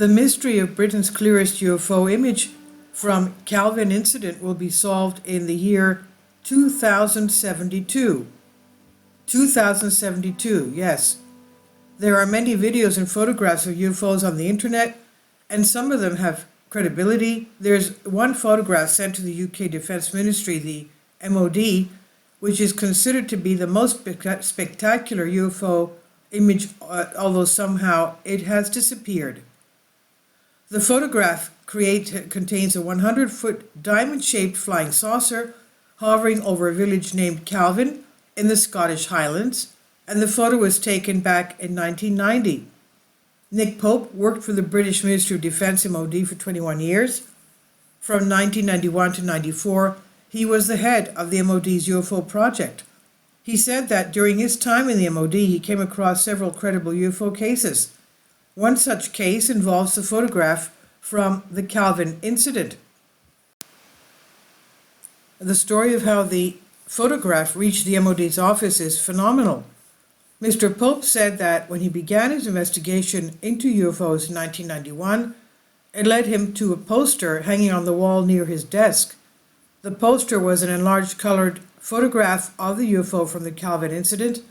The mystery of Britain's clearest UFO image from Calvine incident will be solved in the year 2072. 2072, yes. There are many videos and photographs of UFOs on the internet, and some of them have credibility. There's one photograph sent to the UK Defence Ministry, the MOD, which is considered to be the most spectacular UFO image, although somehow it has disappeared. The photograph contains a 100-foot diamond-shaped flying saucer hovering over a village named Calvine in the Scottish Highlands, and the photo was taken back in 1990. Nick Pope worked for the British Ministry of Defence MOD for 21 years. From 1991 to 94, he was the head of the MOD's UFO project. He said that during his time in the MOD, he came across several credible UFO cases. One such case involves the photograph from the Calvine incident. The story of how the photograph reached the MOD's office is phenomenal. Mr. Pope said that when he began his investigation into UFOs in 1991, it led him to a poster hanging on the wall near his desk. The poster was an enlarged colored photograph of the UFO from the Calvine incident.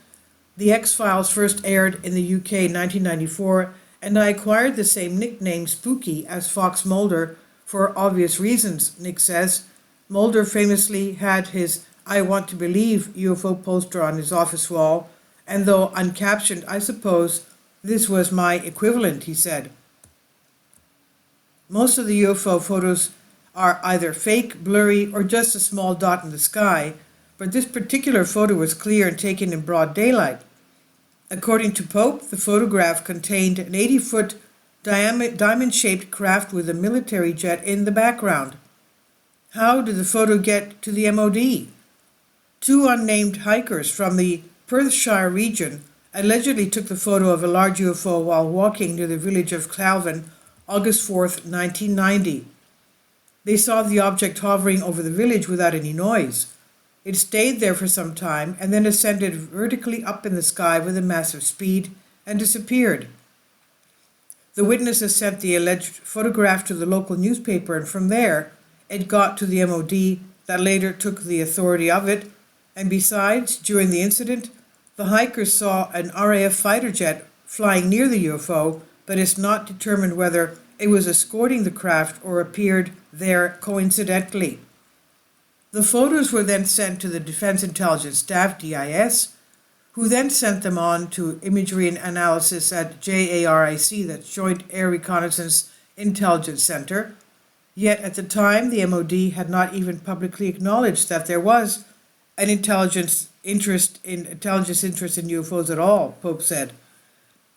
The X-Files first aired in the UK in 1994, and I acquired the same nickname, Spooky, as Fox Mulder for obvious reasons, Nick says. Mulder famously had his I Want to Believe UFO poster on his office wall, and though uncaptioned, I suppose this was my equivalent, he said. Most of the UFO photos are either fake, blurry, or just a small dot in the sky, but this particular photo was clear and taken in broad daylight. According to Pope, the photograph contained an 80-foot diamond-shaped craft with a military jet in the background. How did the photo get to the MOD? Two unnamed hikers from the Perthshire region allegedly took the photo of a large UFO while walking near the village of Calvine, August 4, 1990. They saw the object hovering over the village without any noise. It stayed there for some time and then ascended vertically up in the sky with a massive speed and disappeared. The witnesses sent the alleged photograph to the local newspaper, and from there it got to the MOD, that later took the authority of it. And besides, during the incident, the hikers saw an RAF fighter jet flying near the UFO, but it's not determined whether it was escorting the craft or appeared there coincidentally. The photos were then sent to the Defense Intelligence Staff, DIS, who then sent them on to Imagery and Analysis at JARIC, that's Joint Air Reconnaissance Intelligence Center. Yet at the time, the MOD had not even publicly acknowledged that there was an intelligence interest in UFOs at all, Pope said.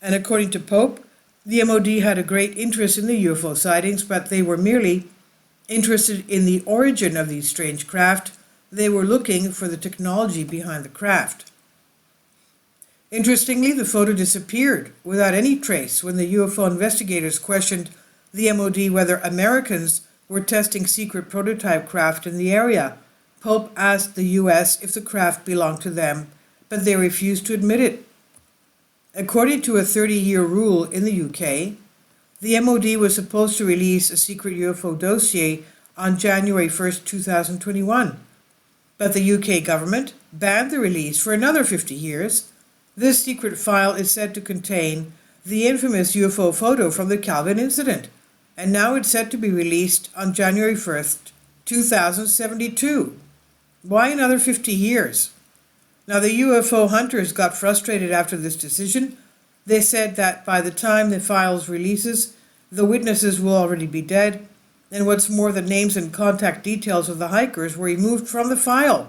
And according to Pope, the MOD had a great interest in the UFO sightings, but they were merely interested in the origin of these strange craft. They were looking for the technology behind the craft. Interestingly, the photo disappeared without any trace when the UFO investigators questioned the MOD whether Americans were testing secret prototype craft in the area. Pope asked the US if the craft belonged to them, but they refused to admit it. According to a 30-year rule in the UK, the MOD was supposed to release a secret UFO dossier on January 1, 2021, but the UK government banned the release for another 50 years. This secret file is said to contain the infamous UFO photo from the Calvine incident, and now it's set to be released on January 1st, 2072. Why another 50 years? Now, the UFO hunters got frustrated after this decision. They said that by the time the files releases, the witnesses will already be dead, and what's more, the names and contact details of the hikers were removed from the file.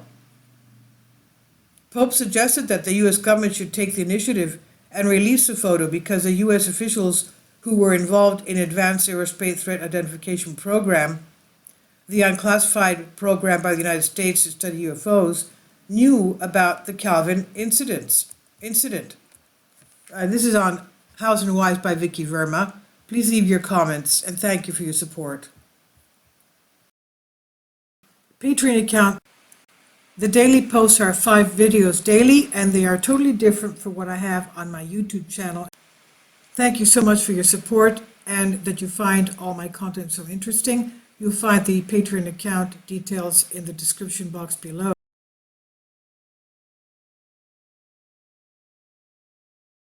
Pope suggested that the U.S. government should take the initiative and release the photo because the U.S. officials who were involved in Advanced Aerospace Threat Identification Program, the unclassified program by the United States to study UFOs, knew about the Calvine incident. This is on Hows and Whys by Vicky Verma. Please leave your comments, and thank you for your support. Patreon account. The daily posts are 5 videos daily, and they are totally different from what I have on my YouTube channel. Thank you so much for your support. and that you find all my content so interesting. You'll find the Patreon account details in the description box below.